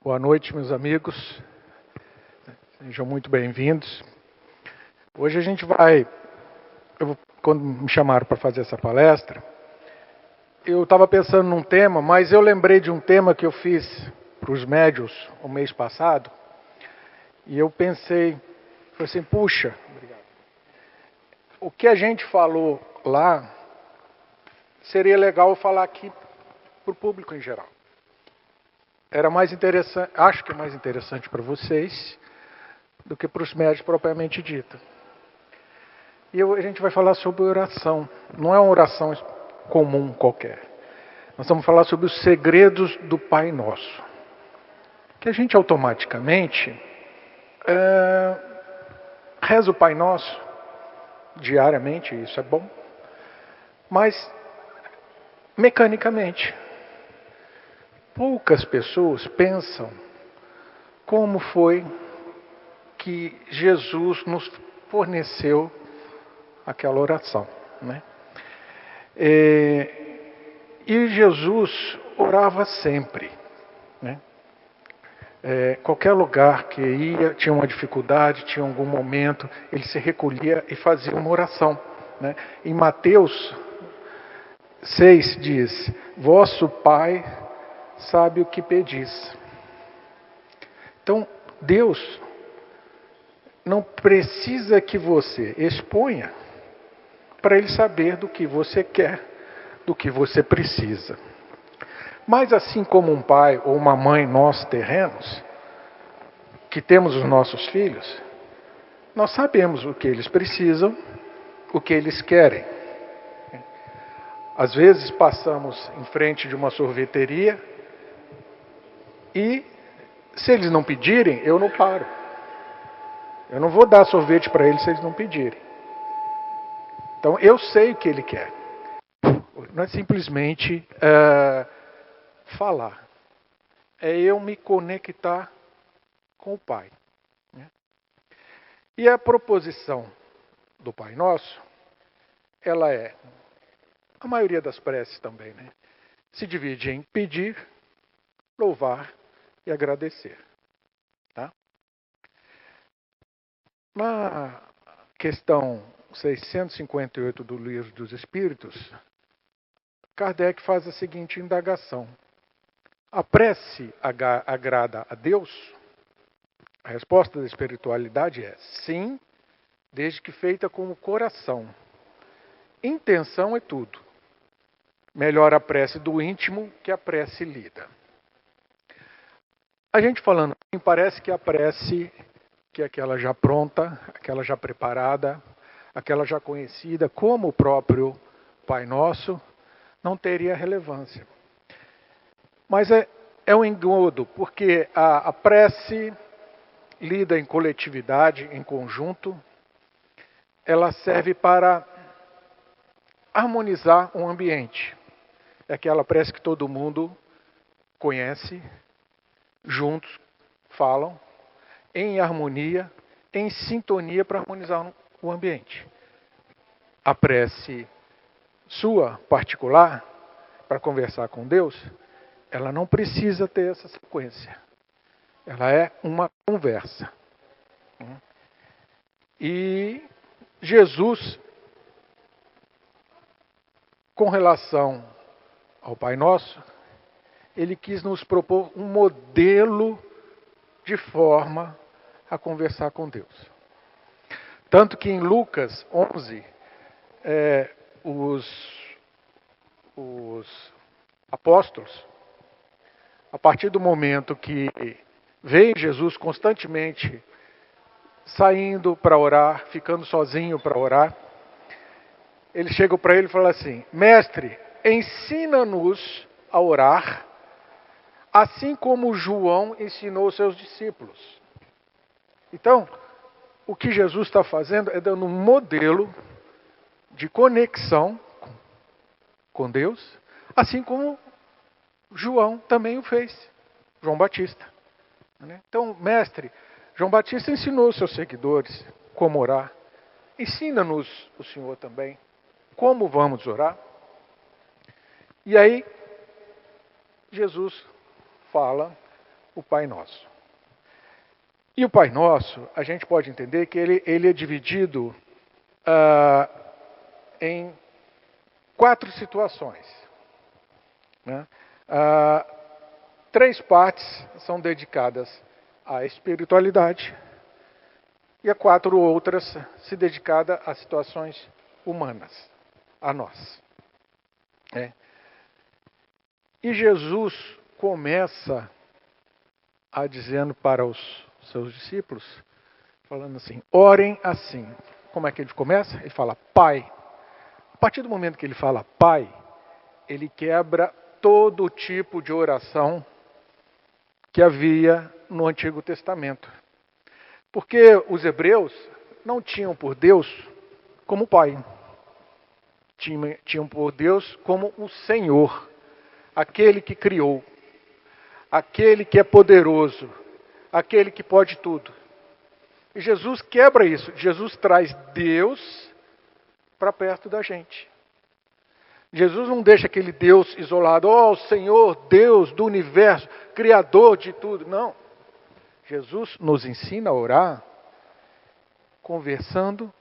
Boa noite, meus amigos. Sejam muito bem-vindos. Hoje a gente vai... quando me chamaram para fazer essa palestra, eu estava pensando num tema, mas eu lembrei de um tema que eu fiz para os médios o mês passado, e eu pensei, falei assim, puxa, o que a gente falou lá, seria legal eu falar aqui para o público em geral. Era mais interessante, acho que é mais interessante para vocês do que para os médios propriamente dito. E a gente vai falar sobre oração. Não é uma oração comum qualquer. Nós vamos falar sobre os segredos do Pai Nosso. Que a gente automaticamente reza o Pai Nosso diariamente, isso é bom. Mas mecanicamente. Poucas pessoas pensam como foi que Jesus nos forneceu aquela oração, né? E Jesus orava sempre, né? Qualquer lugar que ia, tinha uma dificuldade, tinha algum momento, ele se recolhia e fazia uma oração, né? Em Mateus 6 diz, vosso Pai sabe o que pedis. Então, Deus não precisa que você exponha para Ele saber do que você quer, do que você precisa. Mas assim como um pai ou uma mãe, nós terrenos, que temos os nossos filhos, nós sabemos o que eles precisam, o que eles querem. Às vezes passamos em frente de uma sorveteria e, se eles não pedirem, eu não paro. Eu não vou dar sorvete para eles se eles não pedirem. Então, eu sei o que ele quer. Não é simplesmente falar. É eu me conectar com o Pai. Né? E a proposição do Pai Nosso, ela é, a maioria das preces também, né? Se divide em pedir, louvar e agradecer. Tá? Na questão 658 do Livro dos Espíritos, Kardec faz a seguinte indagação. A prece agrada a Deus? A resposta da espiritualidade é sim, desde que feita com o coração. Intenção é tudo. Melhor a prece do íntimo que a prece lida. A gente falando assim, parece que a prece, que é aquela já pronta, aquela já preparada, aquela já conhecida, como o próprio Pai Nosso, não teria relevância. Mas é um engodo, porque a prece lida em coletividade, em conjunto, ela serve para harmonizar um ambiente. É aquela prece que todo mundo conhece, juntos falam, em harmonia, em sintonia para harmonizar o ambiente. A prece sua, particular, para conversar com Deus, ela não precisa ter essa sequência. Ela é uma conversa. E Jesus, com relação ao Pai Nosso, ele quis nos propor um modelo de forma a conversar com Deus. Tanto que em Lucas 11, os apóstolos, a partir do momento que veem Jesus constantemente saindo para orar, ficando sozinho para orar, eles chegam para ele e falam assim, mestre, ensina-nos a orar, assim como João ensinou os seus discípulos. Então, o que Jesus está fazendo é dando um modelo de conexão com Deus, assim como João também o fez, João Batista. Então, mestre, João Batista ensinou os seus seguidores como orar. Ensina-nos o Senhor também como vamos orar. E aí, Jesus fala o Pai Nosso. E o Pai Nosso, a gente pode entender que ele é dividido em 4 situações. Né? 3 partes são dedicadas à espiritualidade e a 4 outras se dedicadas a situações humanas, a nós. E Jesus começa a dizendo para os seus discípulos, falando assim, orem assim. Como é que ele começa? Ele fala, Pai. A partir do momento que ele fala Pai, ele quebra todo tipo de oração que havia no Antigo Testamento. Porque os hebreus não tinham por Deus como Pai. Tinham por Deus como o Senhor, aquele que criou, aquele que é poderoso, aquele que pode tudo. E Jesus quebra isso. Jesus traz Deus para perto da gente. Jesus não deixa aquele Deus isolado, o Senhor, Deus do universo, Criador de tudo. Não. Jesus nos ensina a orar conversando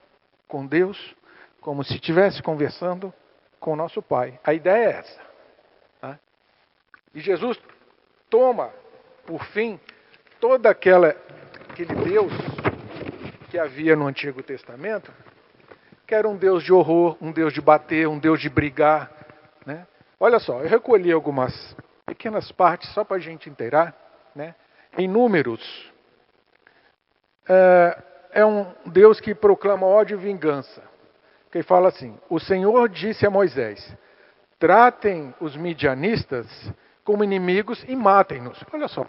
com Deus, como se estivesse conversando com o nosso Pai. A ideia é essa. Tá? E Jesus toma, por fim, todo aquele Deus que havia no Antigo Testamento, que era um Deus de horror, um Deus de bater, um Deus de brigar. Né? Olha só, eu recolhi algumas pequenas partes só para a gente inteirar. Né? Em Números, é um Deus que proclama ódio e vingança. Que ele fala assim, o Senhor disse a Moisés, tratem os midianistas como inimigos e matem-nos. Olha só,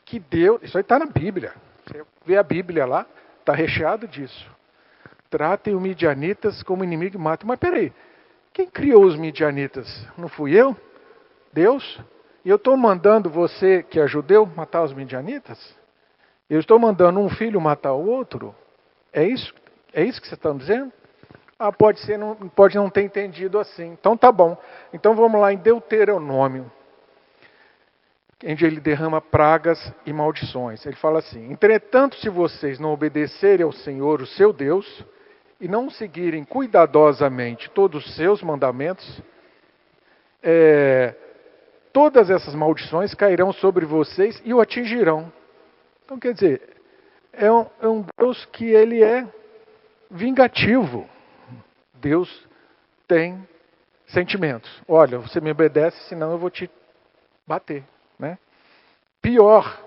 que Deus, isso aí está na Bíblia. Você vê a Bíblia lá, está recheado disso. Tratem os midianitas como inimigo e matem. Mas peraí, quem criou os midianitas? Não fui eu? Deus? E eu estou mandando você, que é judeu, matar os midianitas? Eu estou mandando um filho matar o outro? É isso que vocês estão dizendo? Pode não ter entendido assim. Então tá bom. Então vamos lá em Deuteronômio, onde ele derrama pragas e maldições. Ele fala assim, entretanto, se vocês não obedecerem ao Senhor, o seu Deus, e não seguirem cuidadosamente todos os seus mandamentos, todas essas maldições cairão sobre vocês e o atingirão. Então, quer dizer, é um Deus que ele é vingativo. Deus tem sentimentos. Olha, você me obedece, senão eu vou te bater. Né? Pior,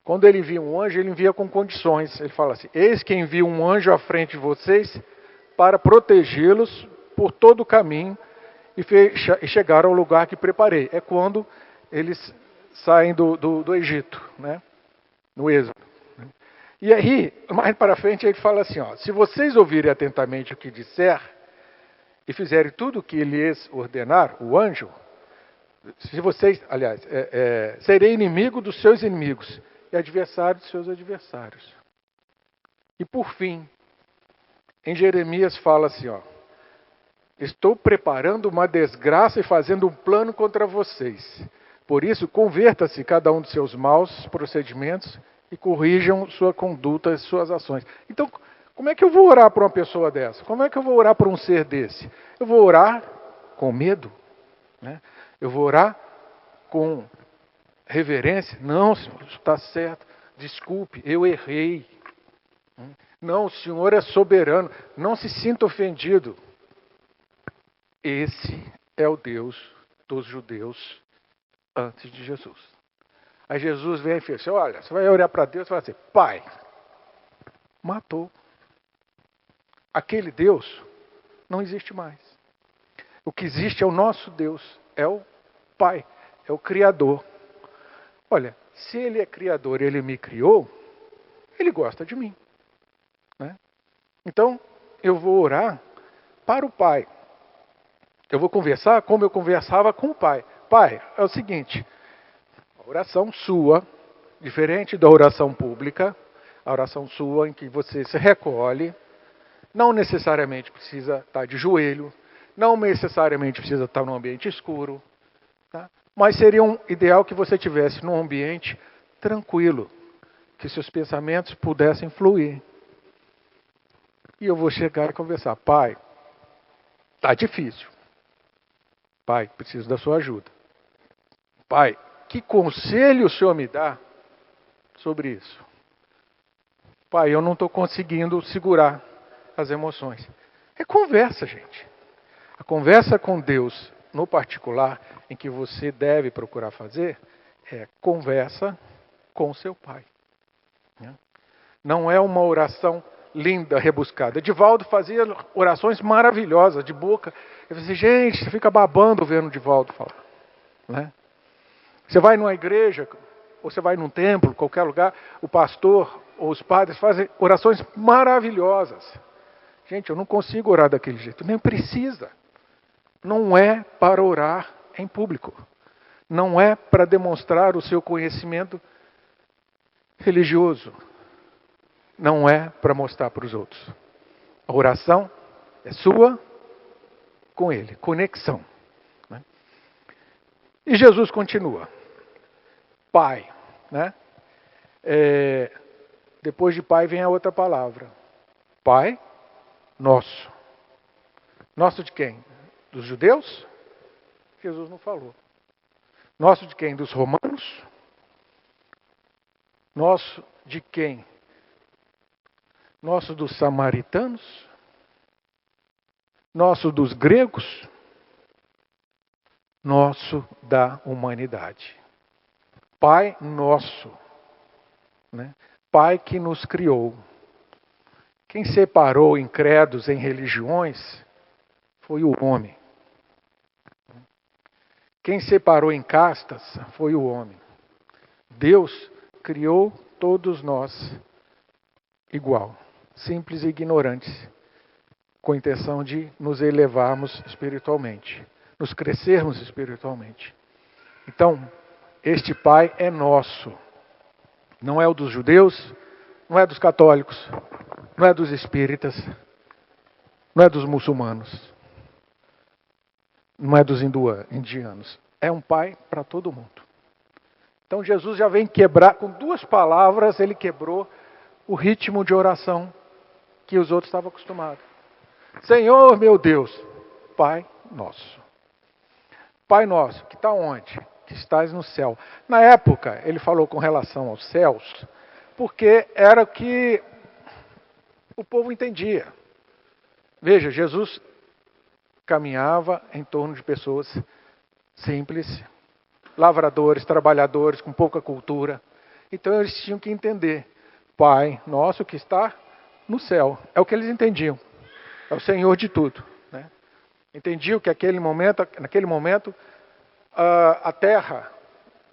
quando ele envia um anjo, ele envia com condições. Ele fala assim, eis que envia um anjo à frente de vocês para protegê-los por todo o caminho e chegar ao lugar que preparei. É quando eles saem do Egito, né? No Êxodo. E aí, mais para frente, ele fala assim, se vocês ouvirem atentamente o que disser e fizerem tudo o que lhes ordenar, o anjo, se vocês, aliás, serei inimigo dos seus inimigos e adversário dos seus adversários. E por fim, em Jeremias fala assim, estou preparando uma desgraça e fazendo um plano contra vocês. Por isso, converta-se cada um dos seus maus procedimentos e corrijam sua conduta e suas ações. Então, como é que eu vou orar para uma pessoa dessa? Como é que eu vou orar para um ser desse? Eu vou orar com medo? Né? Eu vou orar com reverência? Não, Senhor, isso está certo. Desculpe, eu errei. Não, o Senhor é soberano. Não se sinta ofendido. Esse é o Deus dos judeus antes de Jesus. Aí Jesus vem e fala assim, olha, você vai orar para Deus e vai dizer, Pai, matou. Aquele Deus não existe mais. O que existe é o nosso Deus, é o Pai, é o Criador. Olha, se Ele é Criador e Ele me criou, Ele gosta de mim. Né? Então, eu vou orar para o Pai. Eu vou conversar como eu conversava com o Pai. Pai, é o seguinte, a oração sua, diferente da oração pública, a oração sua em que você se recolhe, não necessariamente precisa estar de joelho, não necessariamente precisa estar num ambiente escuro, tá? Mas seria um ideal que você tivesse num ambiente tranquilo, que seus pensamentos pudessem fluir. E eu vou chegar e conversar: pai, está difícil. Pai, preciso da sua ajuda. Pai, que conselho o senhor me dá sobre isso? Pai, eu não estou conseguindo segurar as emoções. É conversa, gente. A conversa com Deus, no particular, em que você deve procurar fazer, é conversa com seu pai. Não é uma oração linda, rebuscada. Divaldo fazia orações maravilhosas, de boca. Eu falei, gente, você fica babando vendo o Divaldo falar. Né? Você vai numa igreja, ou você vai num templo, qualquer lugar, o pastor ou os padres fazem orações maravilhosas. Gente, eu não consigo orar daquele jeito, nem precisa. Não é para orar em público. Não é para demonstrar o seu conhecimento religioso. Não é para mostrar para os outros. A oração é sua com Ele, conexão. Né? E Jesus continua. Pai. Né? Depois de pai vem a outra palavra. Pai nosso. Nosso de quem? Dos judeus? Jesus não falou. Nosso de quem? Dos romanos? Nosso de quem? Nosso dos samaritanos? Nosso dos gregos? Nosso da humanidade. Pai nosso. Né? Pai que nos criou. Quem separou em credos, em religiões, foi o homem. Quem separou em castas foi o homem. Deus criou todos nós igual, simples e ignorantes, com a intenção de nos elevarmos espiritualmente, nos crescermos espiritualmente. Então, este Pai é nosso. Não é o dos judeus, não é dos católicos, não é dos espíritas, não é dos muçulmanos, não é dos indianos. É um Pai para todo mundo. Então Jesus já vem quebrar, com duas palavras, ele quebrou o ritmo de oração que os outros estavam acostumados. Senhor, meu Deus, Pai nosso. Pai nosso, que está onde? Que estás no céu. Na época, ele falou com relação aos céus, porque era o que o povo entendia. Veja, Jesus caminhava em torno de pessoas simples, lavradores, trabalhadores, com pouca cultura. Então eles tinham que entender. Pai nosso que está no céu. É o que eles entendiam. É o Senhor de tudo. Né? Entendiam que naquele momento, a terra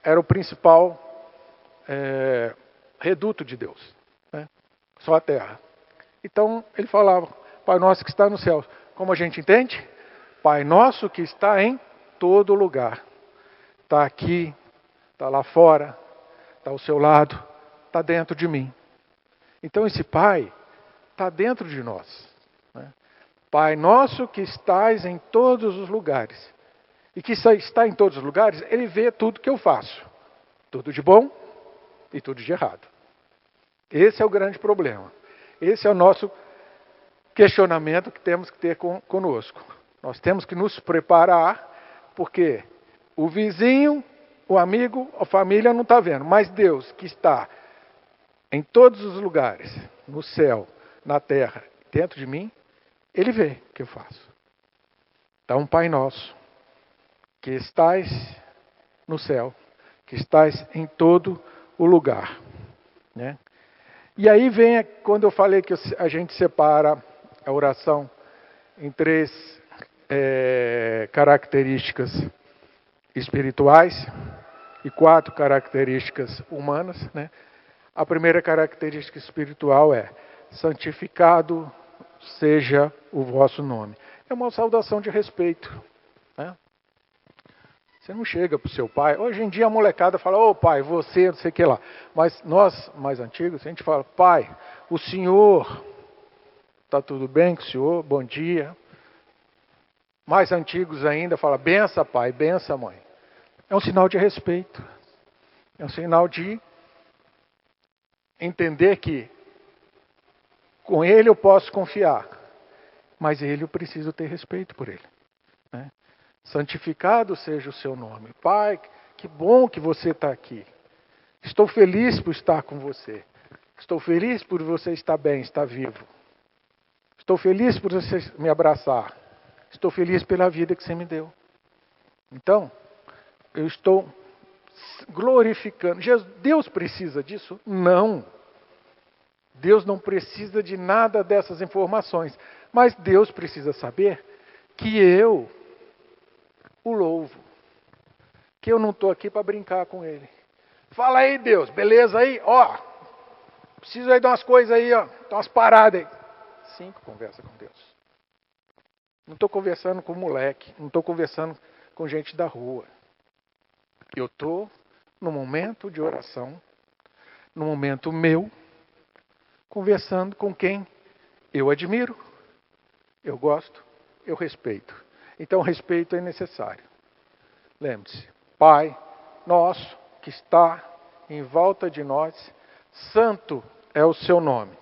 era o principal reduto de Deus. Né? Só a terra. Então ele falava, Pai nosso que está no céu. Como a gente entende? Pai nosso que está em todo lugar. Está aqui, está lá fora, está ao seu lado, está dentro de mim. Então esse Pai está dentro de nós. Né? Pai nosso que estás em todos os lugares. E que está em todos os lugares, Ele vê tudo que eu faço. Tudo de bom e tudo de errado. Esse é o grande problema. Esse é o nosso questionamento que temos que ter conosco. Nós temos que nos preparar, porque o vizinho, o amigo, a família não está vendo. Mas Deus, que está em todos os lugares, no céu, na terra, dentro de mim, Ele vê o que eu faço. Então, Pai nosso, que estais no céu, que estais em todo o lugar. Né? E aí vem, quando eu falei que a gente separa a oração em três características espirituais e 4 características humanas. Né? A primeira característica espiritual é: santificado seja o vosso nome. É uma saudação de respeito. Né? Você não chega para o seu pai. Hoje em dia a molecada fala, ô pai, você, não sei o que lá. Mas nós, mais antigos, a gente fala, pai, o senhor, está tudo bem com o senhor? Bom dia. Mais antigos ainda fala, bença pai, bença mãe. É um sinal de respeito. É um sinal de entender que com ele eu posso confiar, mas ele eu preciso ter respeito por ele. Né? Santificado seja o seu nome. Pai, que bom que você está aqui. Estou feliz por estar com você. Estou feliz por você estar bem, estar vivo. Estou feliz por você me abraçar. Estou feliz pela vida que você me deu. Então, eu estou glorificando. Deus precisa disso? Não. Deus não precisa de nada dessas informações. Mas Deus precisa saber que eu o louvo. Que eu não estou aqui para brincar com ele. Fala aí, Deus, beleza aí? Ó, preciso aí de umas coisas aí, ó, de umas paradas aí. Sim, conversa com Deus. Não estou conversando com moleque, não estou conversando com gente da rua. Eu estou no momento de oração, no momento meu, conversando com quem eu admiro, eu gosto, eu respeito. Então, respeito é necessário. Lembre-se, Pai nosso que está em volta de nós, santo é o seu nome.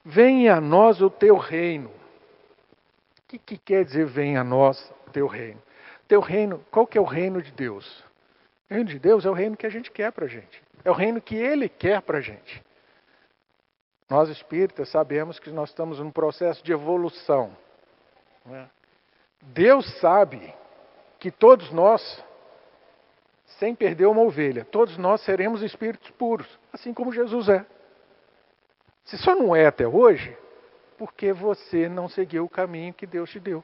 Venha a nós o teu reino. O que quer dizer venha a nós o teu reino? Teu reino, qual que é o reino de Deus? O reino de Deus é o reino que a gente quer para a gente. É o reino que Ele quer para a gente. Nós espíritas sabemos que nós estamos num processo de evolução. Deus sabe que todos nós, sem perder uma ovelha, todos nós seremos espíritos puros, assim como Jesus é. Se só não é até hoje, porque você não seguiu o caminho que Deus te deu.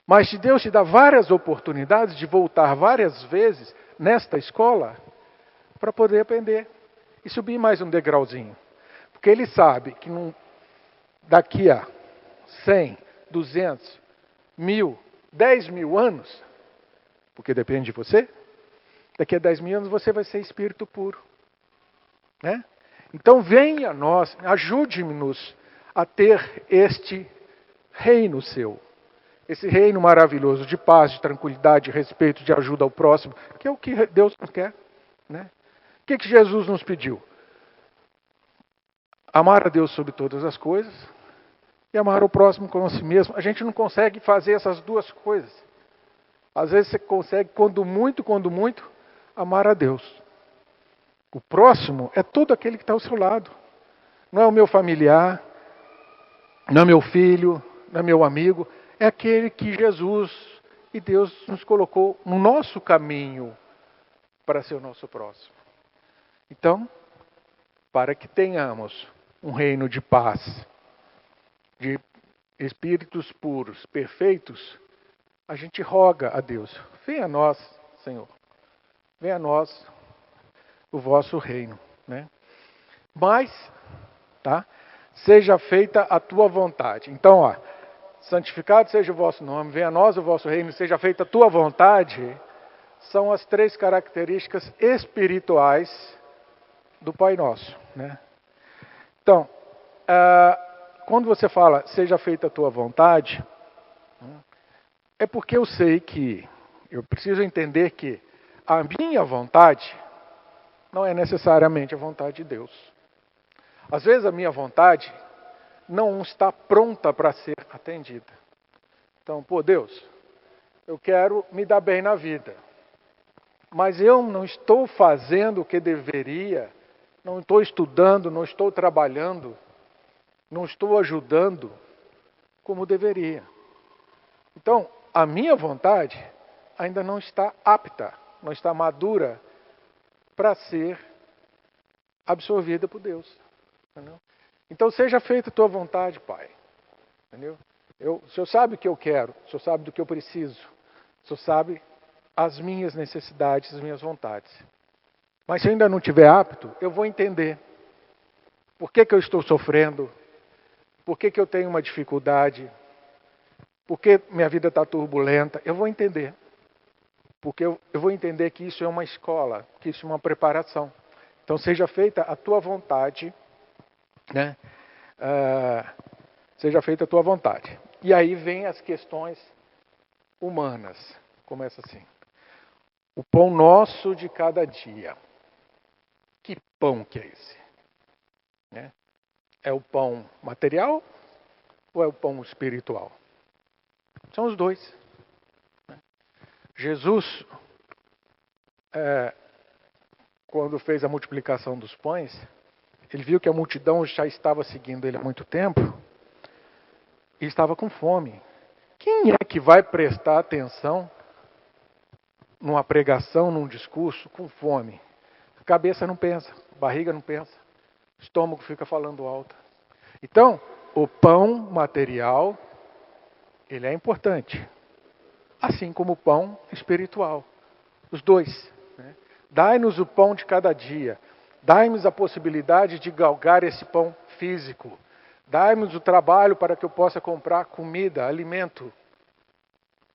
Mas se Deus te dá várias oportunidades de voltar várias vezes nesta escola, para poder aprender e subir mais um degrauzinho. Porque Ele sabe que daqui a 100, 200, 1000, 10 mil anos, porque depende de você, daqui a 10 mil anos você vai ser espírito puro. Né? Então venha a nós, ajude-nos a ter este reino seu. Esse reino maravilhoso de paz, de tranquilidade, de respeito, de ajuda ao próximo, que é o que Deus nos quer. Né? O que Jesus nos pediu? Amar a Deus sobre todas as coisas e amar o próximo como a si mesmo. A gente não consegue fazer essas duas coisas. Às vezes você consegue, quando muito, amar a Deus. O próximo é todo aquele que está ao seu lado. Não é o meu familiar, não é meu filho, não é meu amigo. É aquele que Jesus e Deus nos colocou no nosso caminho para ser o nosso próximo. Então, para que tenhamos um reino de paz, de espíritos puros, perfeitos, a gente roga a Deus, venha a nós, Senhor, venha a nós o vosso reino. Né? Mas, tá? Seja feita a tua vontade. Então, ó, santificado seja o vosso nome, venha a nós o vosso reino, seja feita a tua vontade, são as 3 características espirituais do Pai Nosso. Né? Então, quando você fala, seja feita a tua vontade, é porque eu sei que, eu preciso entender que a minha vontade não é necessariamente a vontade de Deus. Às vezes a minha vontade não está pronta para ser atendida. Então, Deus, eu quero me dar bem na vida, mas eu não estou fazendo o que deveria, não estou estudando, não estou trabalhando, não estou ajudando como deveria. Então, a minha vontade ainda não está apta, não está madura para ser absorvida por Deus. Entendeu? Então, seja feita a tua vontade, Pai. Entendeu? O Senhor sabe o que eu quero, o Senhor sabe do que eu preciso, o Senhor sabe as minhas necessidades, as minhas vontades. Mas se eu ainda não estiver apto, eu vou entender por que eu estou sofrendo, por que eu tenho uma dificuldade, por que minha vida está turbulenta. Eu vou entender. Porque eu vou entender que isso é uma escola, que isso é uma preparação. Então, seja feita a tua vontade, né? Seja feita a tua vontade. E aí vem as questões humanas. Começa assim. O pão nosso de cada dia. Que pão que é esse? Né? É o pão material ou é o pão espiritual? São os dois. Jesus, quando fez a multiplicação dos pães, ele viu que a multidão já estava seguindo ele há muito tempo e estava com fome. Quem é que vai prestar atenção numa pregação, num discurso, com fome? A cabeça não pensa, a barriga não pensa, o estômago fica falando alto. Então, o pão material, ele é importante. Assim como o pão espiritual. Os dois. Né? Dai-nos o pão de cada dia. Dai-nos a possibilidade de galgar esse pão físico. Dai-nos o trabalho para que eu possa comprar comida, alimento.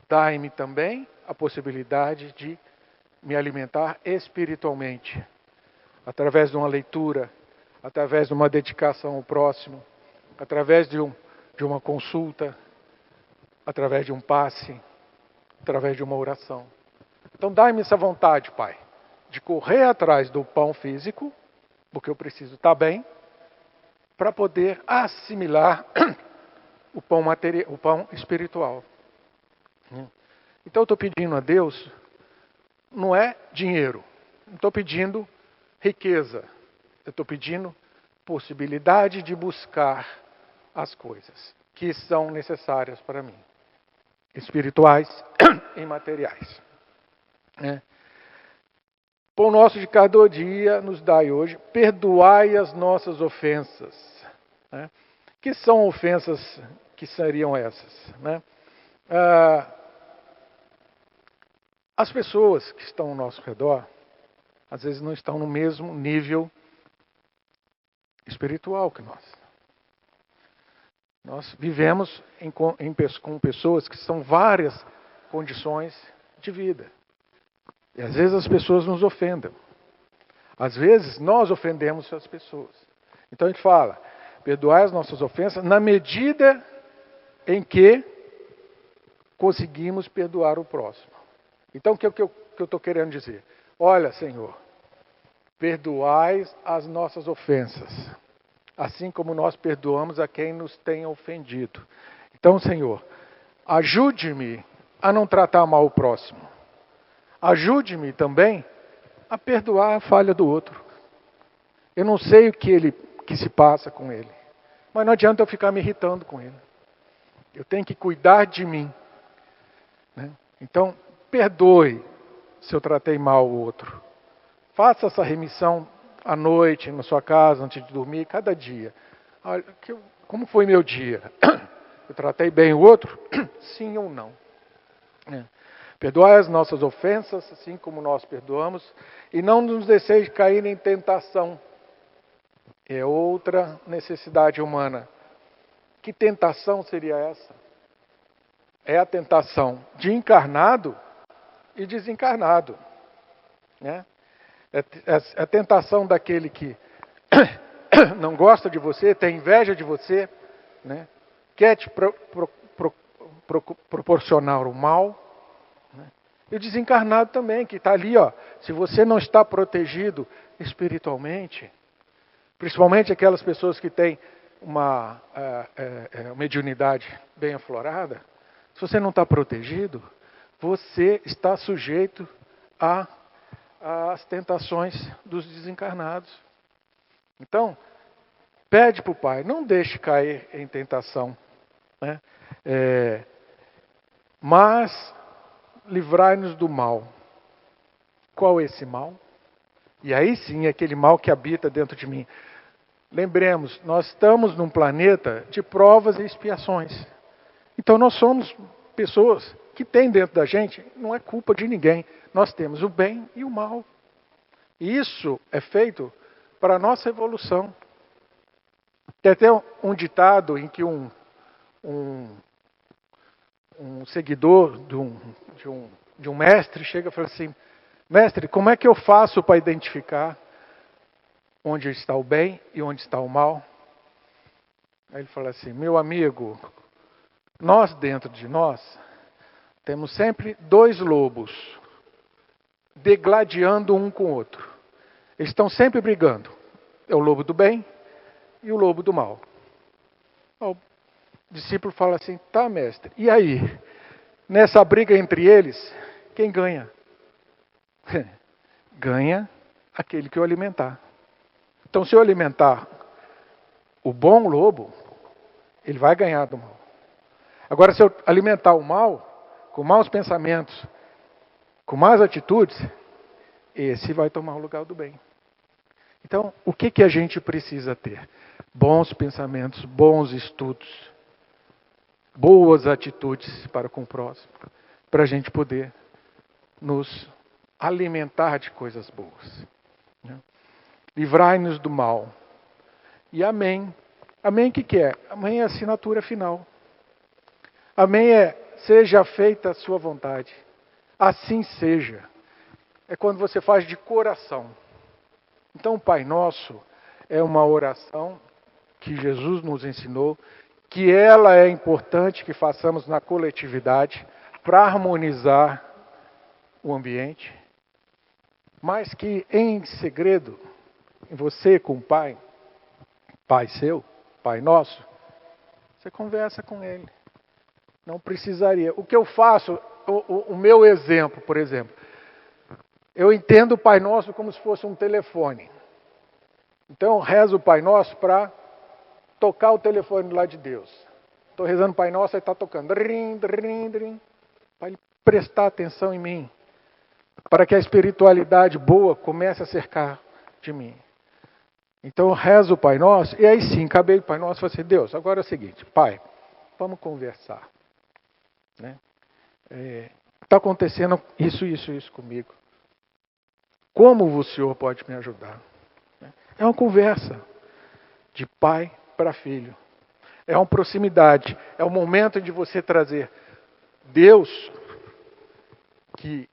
Dai-me também a possibilidade de me alimentar espiritualmente. Através de uma leitura, através de uma dedicação ao próximo, através de uma consulta, através de um passe, através de uma oração. Então dai-me essa vontade, Pai, de correr atrás do pão físico, porque eu preciso estar bem, para poder assimilar o pão material, o pão espiritual. Então eu estou pedindo a Deus, não é dinheiro, não estou pedindo riqueza, eu estou pedindo possibilidade de buscar as coisas que são necessárias para mim, espirituais e materiais. Pão nosso de cada dia nos dai hoje, perdoai as nossas ofensas. Que são ofensas que seriam essas? As pessoas que estão ao nosso redor, às vezes não estão no mesmo nível espiritual que nós. Nós vivemos com pessoas que são várias condições de vida. E às vezes as pessoas nos ofendem. Às vezes nós ofendemos as pessoas. Então a gente fala, perdoai as nossas ofensas na medida em que conseguimos perdoar o próximo. Então o que eu estou querendo dizer? Olha, Senhor, perdoai as nossas ofensas, assim como nós perdoamos a quem nos tem ofendido. Então, Senhor, ajude-me a não tratar mal o próximo. Ajude-me também a perdoar a falha do outro. Eu não sei o que se passa com ele, mas não adianta eu ficar me irritando com ele. Eu tenho que cuidar de mim. Então, perdoe se eu tratei mal o outro. Faça essa remissão à noite, na sua casa, antes de dormir, cada dia. Olha, como foi meu dia? Eu tratei bem o outro? Sim ou não? Perdoai as nossas ofensas, assim como nós perdoamos, e não nos deixeis cair em tentação. É outra necessidade humana. Que tentação seria essa? É a tentação de encarnado e desencarnado. É a tentação daquele que não gosta de você, tem inveja de você, quer te proporcionar o mal. E o desencarnado também, que está ali, se você não está protegido espiritualmente, principalmente aquelas pessoas que têm uma mediunidade bem aflorada, se você não está protegido, você está sujeito às tentações dos desencarnados. Então, pede para o Pai, não deixe cair em tentação, mas livrai-nos do mal. Qual é esse mal? E aí sim, é aquele mal que habita dentro de mim. Lembremos, nós estamos num planeta de provas e expiações. Então nós somos pessoas que tem dentro da gente, não é culpa de ninguém. Nós temos o bem e o mal. E isso é feito para a nossa evolução. Tem até um ditado em que um seguidor de um mestre chega e fala assim: mestre, como é que eu faço para identificar onde está o bem e onde está o mal? Aí ele fala assim: meu amigo, nós dentro de nós temos sempre dois lobos. degladiando um com o outro. Eles estão sempre brigando. É o lobo do bem e o lobo do mal. O discípulo fala assim, tá, mestre, e aí? Nessa briga entre eles, quem ganha? Ganha aquele que o alimentar. Então, se eu alimentar o bom lobo, ele vai ganhar do mal. Agora, se eu alimentar o mal, com maus pensamentos, com más atitudes, esse vai tomar o lugar do bem. Então, o que a gente precisa ter? Bons pensamentos, bons estudos, boas atitudes para com o próximo, para a gente poder nos alimentar de coisas boas. Livrai-nos do mal. E amém. Amém o que é? Amém é a assinatura final. Amém é, seja feita a sua vontade. Assim seja. É quando você faz de coração. Então, o Pai Nosso é uma oração que Jesus nos ensinou, que ela é importante que façamos na coletividade para harmonizar o ambiente, mas que em segredo, você com o Pai, Pai seu, Pai Nosso, você conversa com Ele. Não precisaria. O que eu faço, o meu exemplo, por exemplo, eu entendo o Pai Nosso como se fosse um telefone. Então eu rezo o Pai Nosso para tocar o telefone lá de Deus. Estou rezando o Pai Nosso e está tocando. Drim, drim, drim, para Ele prestar atenção em mim. Para que a espiritualidade boa comece a cercar de mim. Então eu rezo o Pai Nosso e aí sim, acabei o Pai Nosso e falei assim, Deus, agora é o seguinte, Pai, vamos conversar. Está acontecendo isso comigo. Como o Senhor pode me ajudar? É uma conversa de pai para filho. É uma proximidade. É o momento de você trazer Deus, que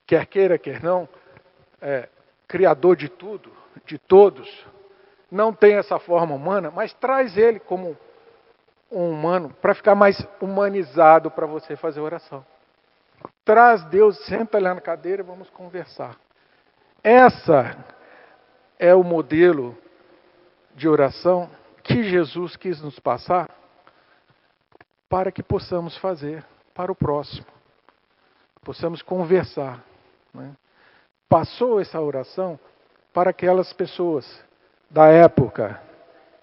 quer queira, quer não, é criador de tudo, de todos, não tem essa forma humana, mas traz Ele como um humano para ficar mais humanizado para você fazer oração. Traz Deus, senta lá na cadeira e vamos conversar. Essa é o modelo de oração que Jesus quis nos passar para que possamos fazer para o próximo. Possamos conversar. Passou essa oração para aquelas pessoas da época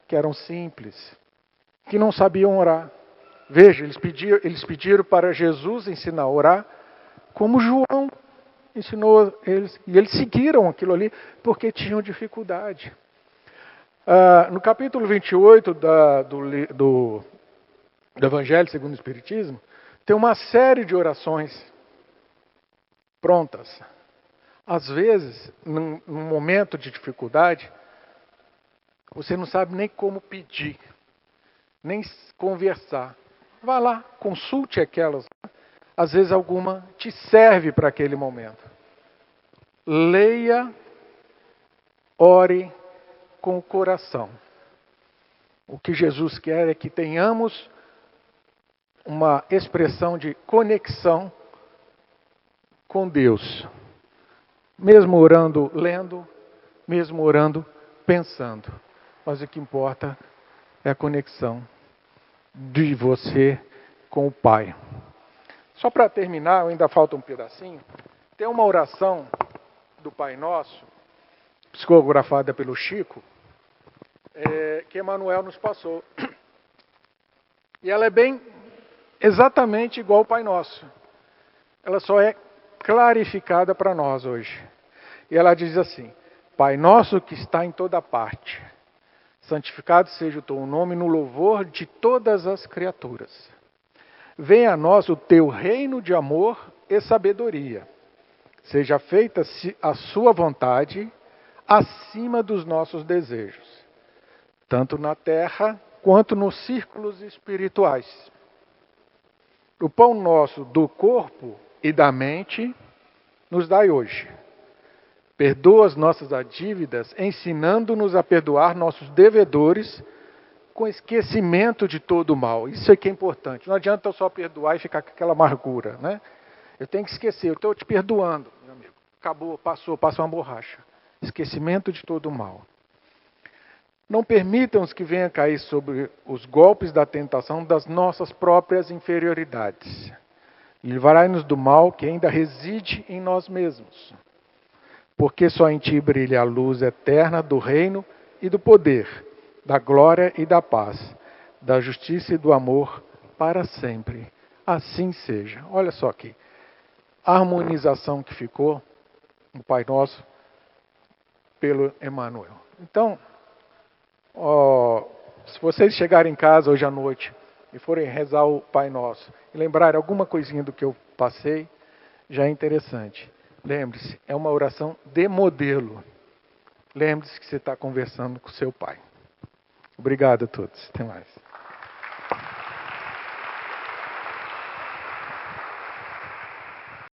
que eram simples, que não sabiam orar. Veja, eles pediram para Jesus ensinar a orar como João ensinou eles. E eles seguiram aquilo ali porque tinham dificuldade. No capítulo 28 do Evangelho segundo o Espiritismo, tem uma série de orações prontas. Às vezes, num momento de dificuldade, você não sabe nem como pedir, nem conversar. Vá lá, consulte aquelas. Às vezes alguma te serve para aquele momento. Leia, ore com o coração. O que Jesus quer é que tenhamos uma expressão de conexão com Deus. Mesmo orando, lendo, mesmo orando, pensando. Mas o que importa é a conexão de você com o Pai. Só para terminar, ainda falta um pedacinho. Tem uma oração do Pai Nosso, psicografada pelo Chico, que Emmanuel nos passou. E ela é bem, exatamente igual ao Pai Nosso. Ela só é clarificada para nós hoje. E ela diz assim: Pai Nosso que está em toda parte, santificado seja o teu nome no louvor de todas as criaturas. Venha a nós o teu reino de amor e sabedoria. Seja feita a sua vontade acima dos nossos desejos, tanto na terra quanto nos círculos espirituais. O pão nosso do corpo e da mente nos dai hoje. Perdoa as nossas dívidas, ensinando-nos a perdoar nossos devedores com esquecimento de todo o mal. Isso é que é importante. Não adianta eu só perdoar e ficar com aquela amargura, né? Eu tenho que esquecer. Eu estou te perdoando, meu amigo. Acabou, passou uma borracha. Esquecimento de todo o mal. Não permitam que venha cair sobre os golpes da tentação das nossas próprias inferioridades. Livrai-nos do mal que ainda reside em nós mesmos. Porque só em ti brilha a luz eterna do reino e do poder, da glória e da paz, da justiça e do amor para sempre. Assim seja. Olha só aqui. A harmonização que ficou no Pai Nosso pelo Emmanuel. Então, se vocês chegarem em casa hoje à noite e forem rezar o Pai Nosso e lembrarem alguma coisinha do que eu passei, já é interessante. Lembre-se, é uma oração de modelo. Lembre-se que você está conversando com seu Pai. Obrigado a todos. Até mais.